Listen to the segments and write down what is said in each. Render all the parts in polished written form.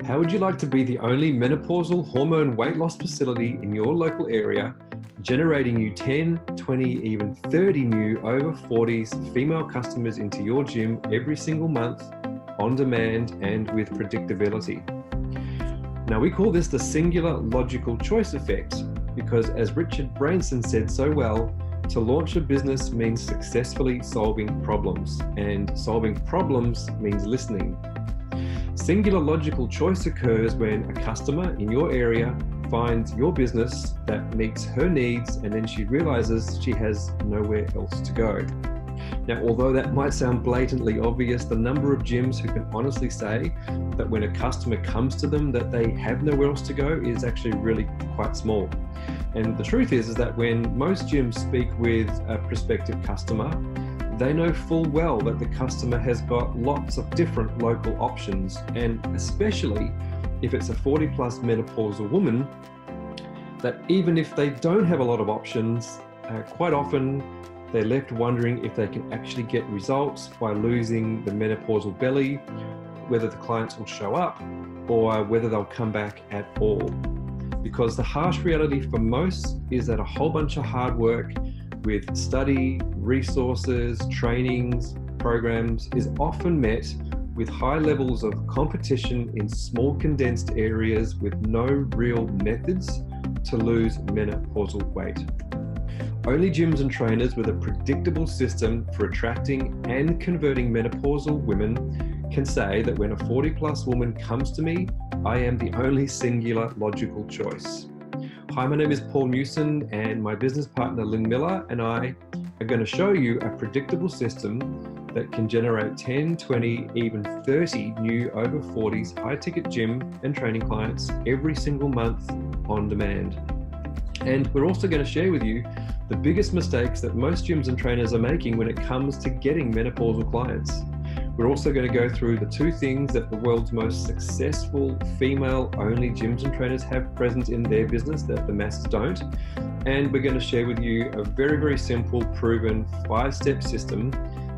How would you like to be the only menopausal hormone weight loss facility in your local area, generating you 10, 20, even 30 new over 40s female customers into your gym every single month, on demand and with predictability? Now, we call this the singular logical choice effect because, as Richard Branson said so well, to launch a business means successfully solving problems, and solving problems means listening. Singular logical choice occurs when a customer in your area finds your business that meets her needs, and then she realizes she has nowhere else to go. Now, although that might sound blatantly obvious, the number of gyms who can honestly say that when a customer comes to them that they have nowhere else to go is actually really quite small. And the truth is that when most gyms speak with a prospective customer, they know full well that the customer has got lots of different local options, and especially if it's a 40 plus menopausal woman, that even if they don't have a lot of options, quite often they're left wondering if they can actually get results by losing the menopausal belly, whether the clients will show up or whether they'll come back at all. Because the harsh reality for most is that a whole bunch of hard work with study, resources, trainings, programs is often met with high levels of competition in small condensed areas with no real methods to lose menopausal weight. Only gyms and trainers with a predictable system for attracting and converting menopausal women can say that when a 40 plus woman comes to me, I am the only singular logical choice. Hi, my name is Paul Newson, and my business partner Lynn Miller and I are going to show you a predictable system that can generate 10, 20, even 30 new over 40s high-ticket gym and training clients every single month on demand. And we're also going to share with you the biggest mistakes that most gyms and trainers are making when it comes to getting menopausal clients. We're also going to go through the two things that the world's most successful female-only gyms and trainers have present in their business that the masses don't. And we're going to share with you a very, very simple, proven 5-step system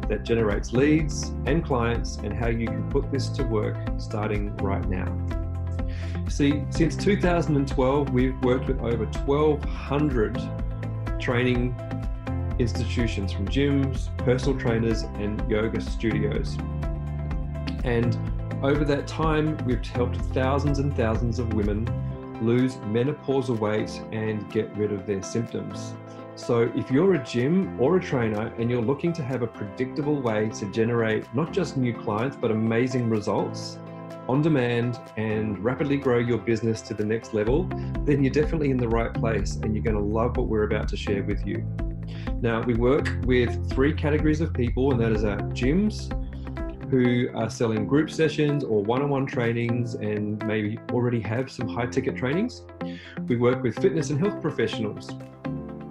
that generates leads and clients, and how you can put this to work starting right now. See, since 2012, we've worked with over 1,200 training institutions, from gyms, personal trainers, and yoga studios. And over that time, we've helped thousands and thousands of women lose menopausal weight and get rid of their symptoms. So if you're a gym or a trainer and you're looking to have a predictable way to generate not just new clients, but amazing results on demand and rapidly grow your business to the next level, then you're definitely in the right place, and you're going to love what we're about to share with you. Now, we work with 3 categories of people, and that is our gyms who are selling group sessions or one-on-one trainings and maybe already have some high-ticket trainings. We work with fitness and health professionals.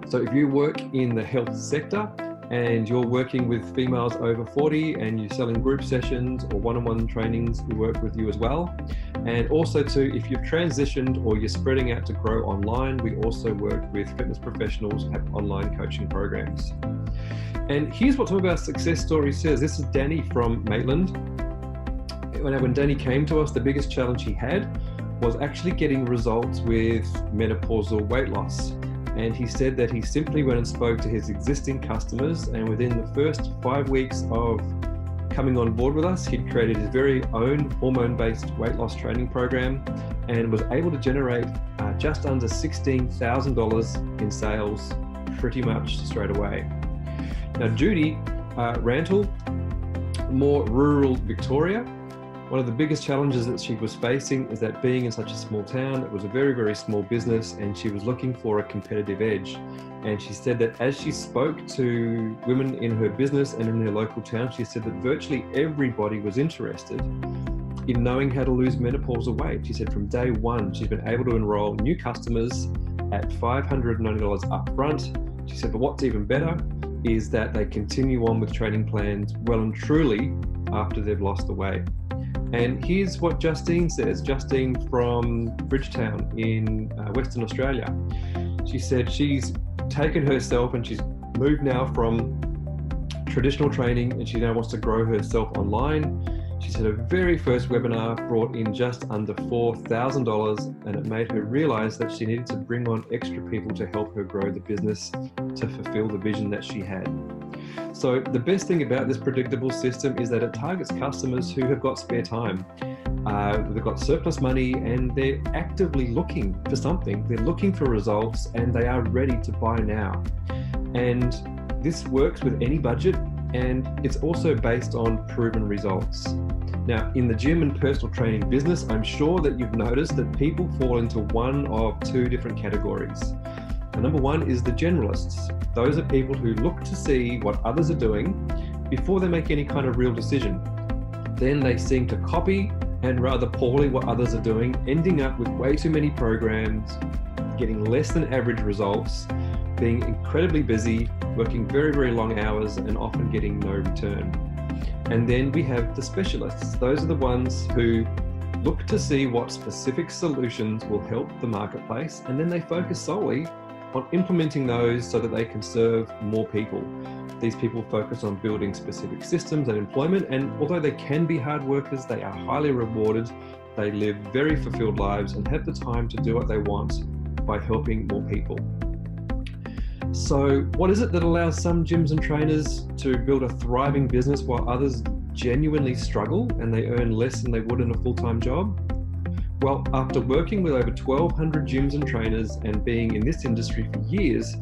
So if you work in the health sector and you're working with females over 40 and you're selling group sessions or one-on-one trainings, we work with you as well. And also too, if you've transitioned or you're spreading out to grow online, we also work with fitness professionals who have online coaching programs. And here's what some of our success stories says. This is Danny from Maitland. When Danny came to us, the biggest challenge he had was actually getting results with menopausal weight loss. And he said that he simply went and spoke to his existing customers, and within the first 5 weeks of coming on board with us, he'd created his very own hormone-based weight loss training program and was able to generate just under $16,000 in sales pretty much straight away. Now, Judy Rantle, more rural Victoria, one of the biggest challenges that she was facing is that being in such a small town, it was a very, very small business, and she was looking for a competitive edge. And she said that as she spoke to women in her business and in her local town, she said that virtually everybody was interested in knowing how to lose menopausal weight. She said from day one, she's been able to enroll new customers at $590 up front. She said, but what's even better is that they continue on with training plans well and truly after they've lost the weight. And here's what Justine says. Justine from Bridgetown in Western Australia. She said she's taken herself and she's moved now from traditional training, and she now wants to grow herself online. She She said her very first webinar brought in just under $4,000, and it made her realize that she needed to bring on extra people to help her grow the business to fulfill the vision that she had. So the best thing about this predictable system is that it targets customers who have got spare time. They've got surplus money and they're actively looking for something. They're looking for results and they are ready to buy now. And this works with any budget, and it's also based on proven results. Now, in the gym and personal training business, I'm sure that you've noticed that people fall into one of two different categories. And number one is the generalists. Those are people who look to see what others are doing before they make any kind of real decision. Then they seem to copy and rather poorly what others are doing, ending up with way too many programs, getting less than average results, being incredibly busy, working very, very long hours, and often getting no return. And then we have the specialists. Those are the ones who look to see what specific solutions will help the marketplace, and then they focus solely on implementing those so that they can serve more people. These people focus on building specific systems and employment, and although they can be hard workers, they are highly rewarded. They live very fulfilled lives and have the time to do what they want by helping more people. So what is it that allows some gyms and trainers to build a thriving business while others genuinely struggle and they earn less than they would in a full-time job? Well, after working with over 1,200 gyms and trainers and being in this industry for years,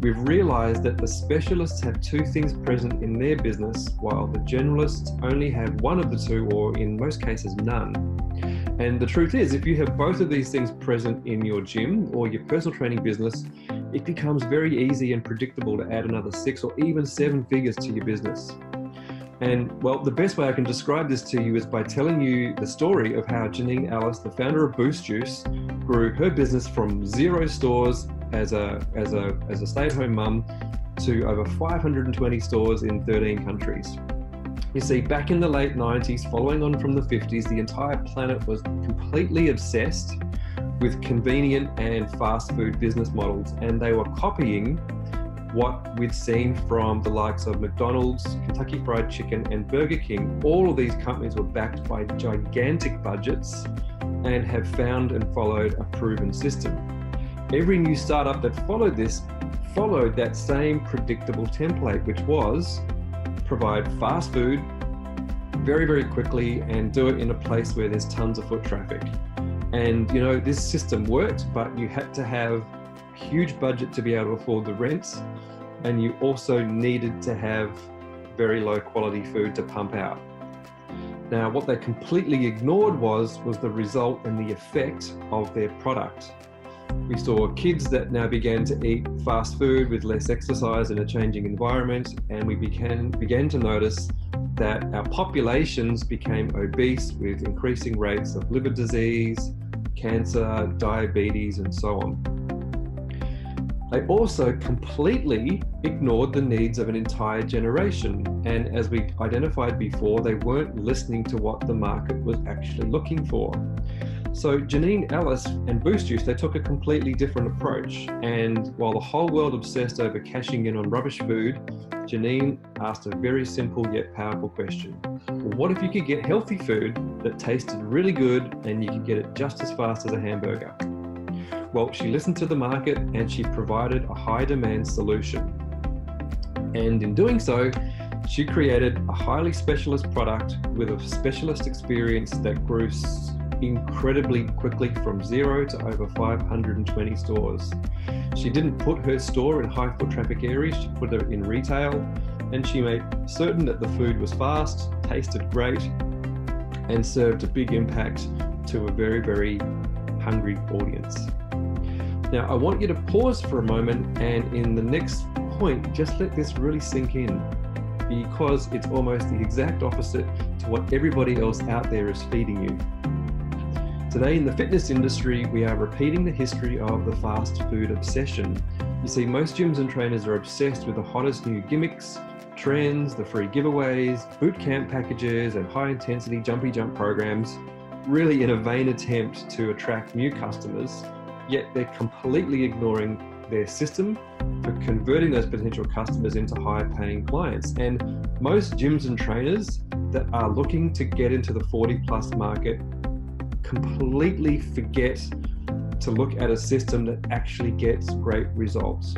we've realized that the specialists have two things present in their business, while the generalists only have one of the two, or in most cases, none. And the truth is, if you have both of these things present in your gym or your personal training business, it becomes very easy and predictable to add another 6 or even 7 figures to your business. And well, the best way I can describe this to you is by telling you the story of how Janine Ellis, the founder of Boost Juice, grew her business from 0 stores as a stay-at-home mum to over 520 stores in 13 countries. You see, back in the late 90s, following on from the 50s, the entire planet was completely obsessed with convenient and fast food business models, and they were copying what we'd seen from the likes of McDonald's, Kentucky Fried Chicken, and Burger King. All of these companies were backed by gigantic budgets and have found and followed a proven system. Every new startup that followed this followed that same predictable template, which was provide fast food very, very quickly and do it in a place where there's tons of foot traffic. And you know, this system worked, but you had to have a huge budget to be able to afford the rents, and you also needed to have very low quality food to pump out. Now, what they completely ignored was the result and the effect of their product. We saw kids that now began to eat fast food with less exercise in a changing environment, and we began to notice that our populations became obese with increasing rates of liver disease, cancer, diabetes, and so on. They also completely ignored the needs of an entire generation. And as we identified before, they weren't listening to what the market was actually looking for. So Janine Ellis and Boost Juice, they took a completely different approach. And while the whole world obsessed over cashing in on rubbish food, Janine asked a very simple yet powerful question. Well, what if you could get healthy food that tasted really good and you could get it just as fast as a hamburger? Well, she listened to the market and she provided a high demand solution. And in doing so, she created a highly specialist product with a specialist experience that grew incredibly quickly from 0 to over 520 stores. She didn't put her store in high foot traffic areas, she put it in retail, and she made certain that the food was fast, tasted great, and served a big impact to a very, very hungry audience. Now, I want you to pause for a moment, and in the next point, just let this really sink in, because it's almost the exact opposite to what everybody else out there is feeding you. Today in the fitness industry, we are repeating the history of the fast food obsession. You see, most gyms and trainers are obsessed with the hottest new gimmicks, trends, the free giveaways, boot camp packages, and high intensity jumpy jump programs, really in a vain attempt to attract new customers, yet they're completely ignoring their system for converting those potential customers into higher paying clients. And most gyms and trainers that are looking to get into the 40 plus market completely forget to look at a system that actually gets great results.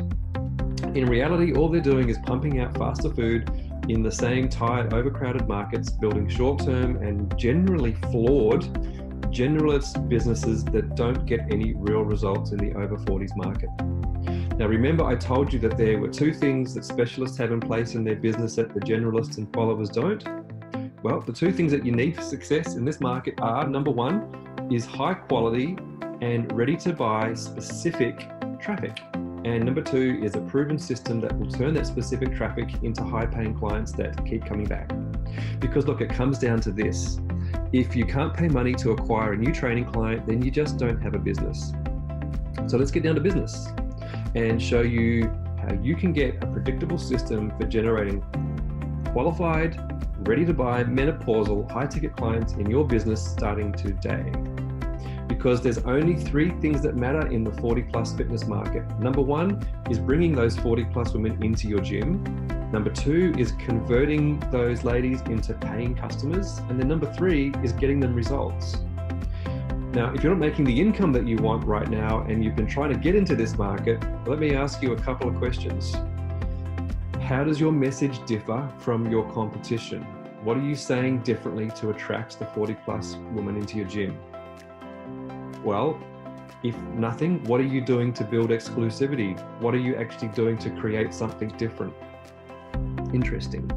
In reality, all they're doing is pumping out faster food in the same tired, overcrowded markets, building short-term and generally flawed generalist businesses that don't get any real results in the over 40s market. Now, remember I told you that there were two things that specialists have in place in their business that the generalists and followers don't? Well, the two things that you need for success in this market are, number one is high quality and ready to buy specific traffic. And number two is a proven system that will turn that specific traffic into high paying clients that keep coming back. Because look, it comes down to this. If you can't pay money to acquire a new training client, then you just don't have a business. So let's get down to business and show you how you can get a predictable system for generating qualified, ready to buy menopausal high ticket clients in your business starting today. Because there's only three things that matter in the 40 plus fitness market. Number one is bringing those 40 plus women into your gym. Number two is converting those ladies into paying customers. And then number three is getting them results. Now, if you're not making the income that you want right now and you've been trying to get into this market, let me ask you a couple of questions. How does your message differ from your competition? What are you saying differently to attract the 40 plus woman into your gym? Well, if nothing, what are you doing to build exclusivity? What are you actually doing to create something different? Interesting.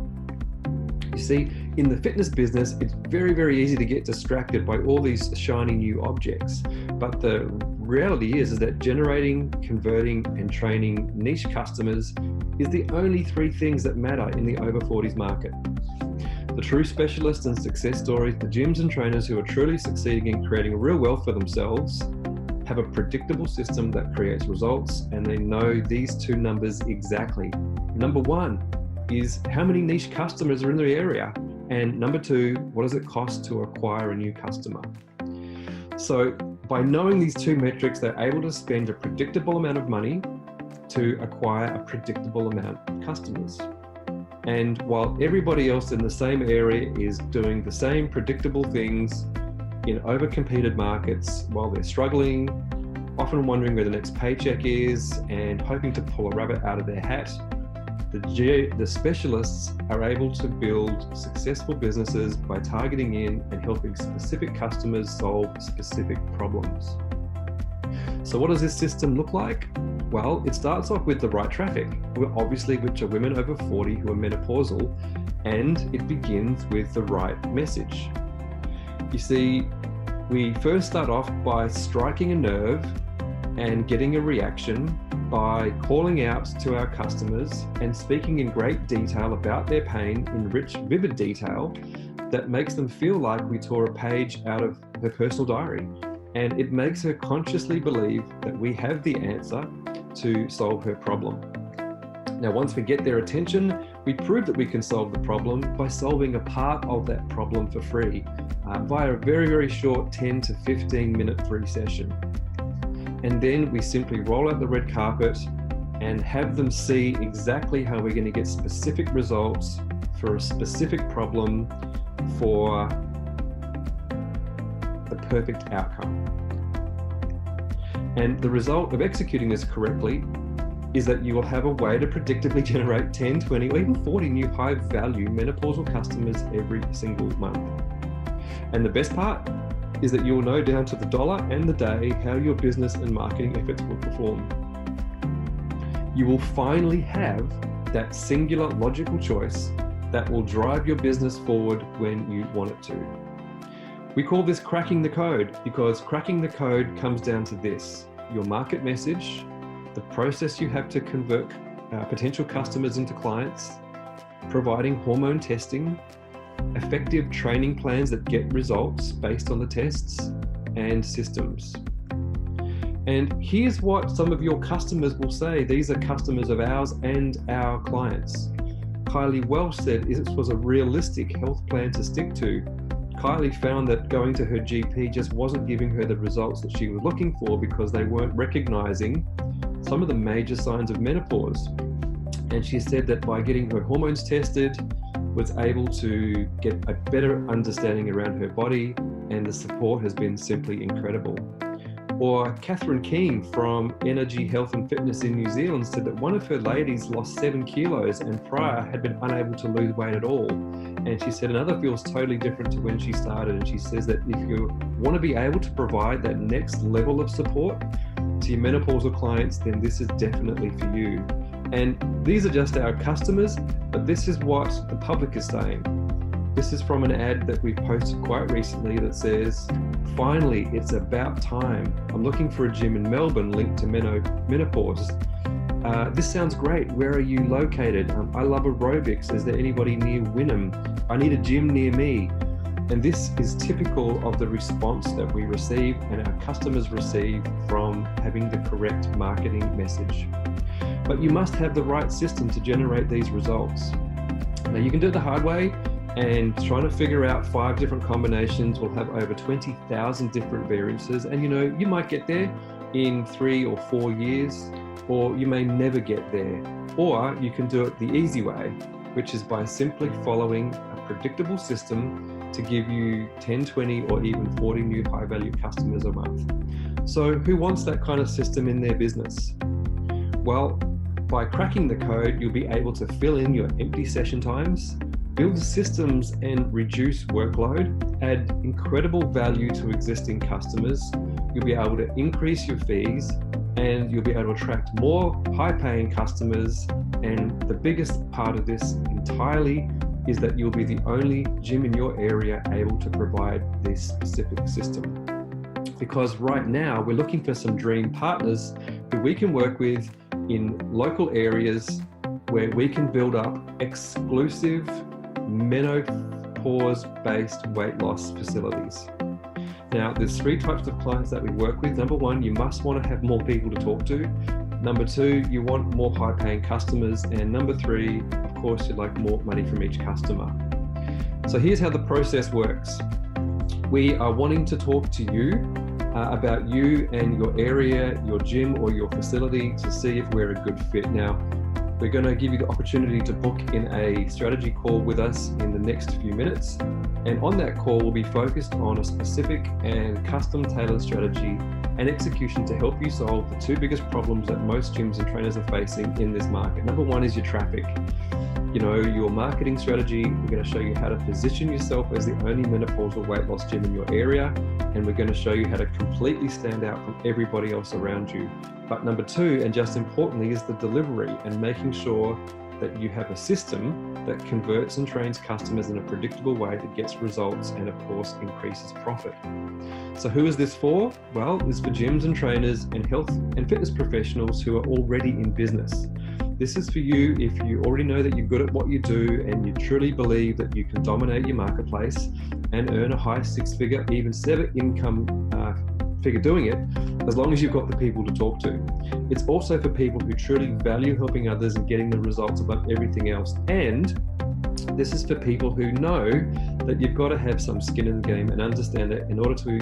You see, in the fitness business, it's very, very easy to get distracted by all these shiny new objects. But the reality is that generating, converting, and training niche customers is the only three things that matter in the over 40s market. The true specialists and success stories, the gyms and trainers who are truly succeeding in creating real wealth for themselves, have a predictable system that creates results, and they know these two numbers exactly. Number one is how many niche customers are in the area, and number two, what does it cost to acquire a new customer? So by knowing these two metrics, they're able to spend a predictable amount of money to acquire a predictable amount of customers. And while everybody else in the same area is doing the same predictable things in overcompeted markets while they're struggling, often wondering where the next paycheck is and hoping to pull a rabbit out of their hat, the specialists are able to build successful businesses by targeting in and helping specific customers solve specific problems. So what does this system look like? Well, it starts off with the right traffic, obviously, which are women over 40 who are menopausal, and it begins with the right message. You see, we first start off by striking a nerve and getting a reaction by calling out to our customers and speaking in great detail about their pain in rich, vivid detail that makes them feel like we tore a page out of her personal diary. And it makes her consciously believe that we have the answer to solve her problem. Now, once we get their attention, we prove that we can solve the problem by solving a part of that problem for free via a very, very short 10 to 15 minute free session. And then we simply roll out the red carpet and have them see exactly how we're going to get specific results for a specific problem for the perfect outcome. And the result of executing this correctly is that you will have a way to predictably generate 10, 20, or even 40 new high-value menopausal customers every single month. And the best part is that you will know down to the dollar and the day how your business and marketing efforts will perform. You will finally have that singular logical choice that will drive your business forward when you want it to. We call this cracking the code because cracking the code comes down to this: your market message, the process you have to convert potential customers into clients, providing hormone testing, effective training plans that get results based on the tests, and systems. And here's what some of your customers will say. These are customers of ours and our clients. Kylie Welsh said this was a realistic health plan to stick to. Kylie found that going to her GP just wasn't giving her the results that she was looking for because they weren't recognizing some of the major signs of menopause. And she said that by getting her hormones tested, was able to get a better understanding around her body, and the support has been simply incredible. Or Catherine Keane from Energy, Health and Fitness in New Zealand said that one of her ladies lost 7 kilos and prior had been unable to lose weight at all. And she said another feels totally different to when she started. And she says that if you want to be able to provide that next level of support to your menopausal clients, then this is definitely for you. And these are just our customers, but this is what the public is saying. This is from an ad that we posted quite recently that says, "Finally, it's about time. I'm looking for a gym in Melbourne linked to menopause. This sounds great. Where are you located? I love aerobics. Is there anybody near Wynnum? I need a gym near me." And this is typical of the response that we receive and our customers receive from having the correct marketing message. But you must have the right system to generate these results. Now you can do it the hard way, and trying to figure out 5 different combinations will have over 20,000 different variances. And you might get there in 3 or 4 years, or you may never get there. Or you can do it the easy way, which is by simply following a predictable system to give you 10, 20, or even 40 new high value customers a month. So who wants that kind of system in their business? Well, by cracking the code, you'll be able to fill in your empty session times, build systems and reduce workload, add incredible value to existing customers. You'll be able to increase your fees, and you'll be able to attract more high-paying customers. And the biggest part of this entirely is that you'll be the only gym in your area able to provide this specific system. Because right now, we're looking for some dream partners who we can work with in local areas where we can build up exclusive menopause-based weight loss facilities. Now, there's 3 types of clients that we work with. Number 1, you must want to have more people to talk to. Number 2, you want more high-paying customers. And number 3, of course, you'd like more money from each customer. So here's how the process works. We are wanting to talk to you about you and your area, your gym or your facility to see if we're a good fit. Now, we're going to give you the opportunity to book in a strategy call with us in the next few minutes. And on that call, we'll be focused on a specific and custom tailored strategy and execution to help you solve the 2 biggest problems that most gyms and trainers are facing in this market. Number 1 is your traffic. Your marketing strategy. We're going to show you how to position yourself as the only menopausal weight loss gym in your area. And we're going to show you how to completely stand out from everybody else around you. But number 2, and just importantly, is the delivery and making sure that you have a system that converts and trains customers in a predictable way that gets results and of course increases profit. So who is this for? Well, it's for gyms and trainers and health and fitness professionals who are already in business. This is for you if you already know that you're good at what you do and you truly believe that you can dominate your marketplace and earn a high 6-figure, even 7-income figure doing it, as long as you've got the people to talk to. It's also for people who truly value helping others and getting the results above everything else. And this is for people who know that you've got to have some skin in the game and understand that in order to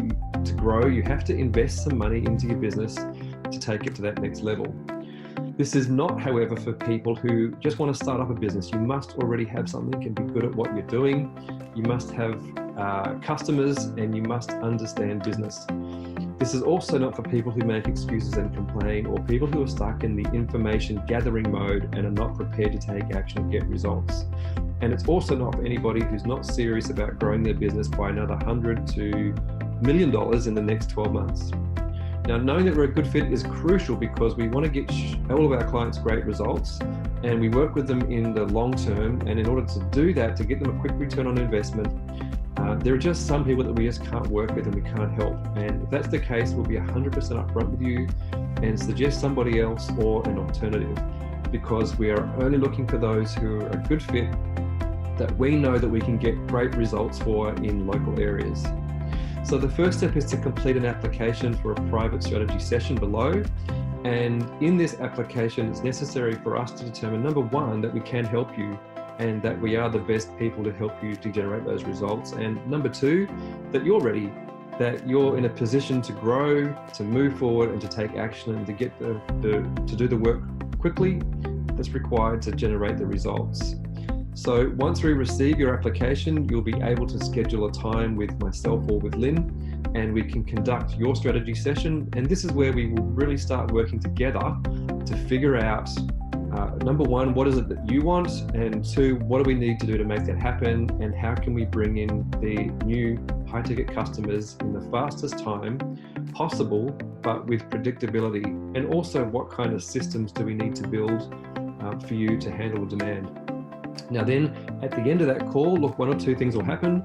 grow, you have to invest some money into your business to take it to that next level. This is not, however, for people who just want to start up a business. You must already have something and be good at what you're doing. You must have customers and you must understand business. This is also not for people who make excuses and complain, or people who are stuck in the information gathering mode and are not prepared to take action and get results. And it's also not for anybody who's not serious about growing their business by another $100 to $1 million in the next 12 months. Now, knowing that we're a good fit is crucial because we want to get all of our clients great results, and we work with them in the long term. And in order to do that, to get them a quick return on investment, there are just some people that we just can't work with and we can't help. And if that's the case, we'll be 100% upfront with you and suggest somebody else or an alternative, because we are only looking for those who are a good fit that we know that we can get great results for in local areas. So the first step is to complete an application for a private strategy session below. And in this application, it's necessary for us to determine, number 1, that we can help you and that we are the best people to help you to generate those results. And number two, that you're ready, that you're in a position to grow, to move forward, and to take action, and to get to do the work quickly that's required to generate the results. So once we receive your application, you'll be able to schedule a time with myself or with Lynn, and we can conduct your strategy session. And this is where we will really start working together to figure out, number one, what is it that you want? And two, what do we need to do to make that happen? And how can we bring in the new high-ticket customers in the fastest time possible, but with predictability? And also, what kind of systems do we need to build for you to handle demand? Now then, at the end of that call, look, one or two things will happen.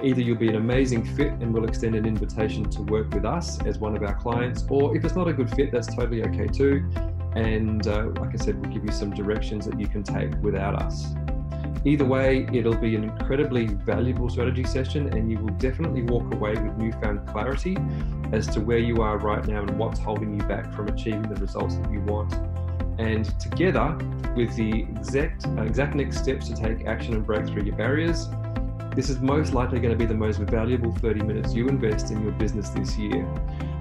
Either you'll be an amazing fit and we'll extend an invitation to work with us as one of our clients, or if it's not a good fit, that's totally okay too. And like I said, we'll give you some directions that you can take without us. Either way, it'll be an incredibly valuable strategy session, and you will definitely walk away with newfound clarity as to where you are right now and what's holding you back from achieving the results that you want. And together with the exact next steps to take action and break through your barriers, this is most likely going to be the most valuable 30 minutes you invest in your business this year.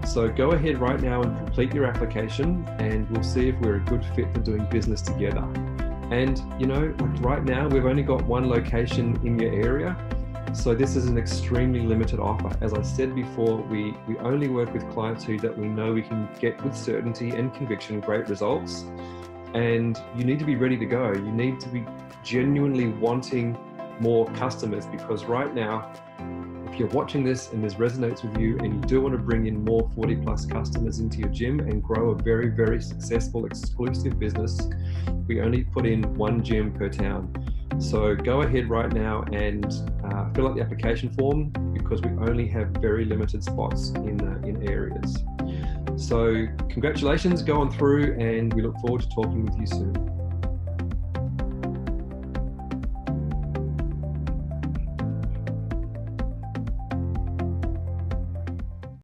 So go ahead right now and complete your application, and we'll see if we're a good fit for doing business together. And like right now, we've only got one location in your area, so this is an extremely limited offer. As I said before, we only work with clients that we know we can get with certainty and conviction great results. And you need to be ready to go. You need to be genuinely wanting more customers, because right now, if you're watching this and this resonates with you and you do want to bring in more 40 plus customers into your gym and grow a very, very successful exclusive business, we only put in one gym per town. So go ahead right now and fill out the application form, because we only have very limited spots in areas. So congratulations, go on through, and we look forward to talking with you soon.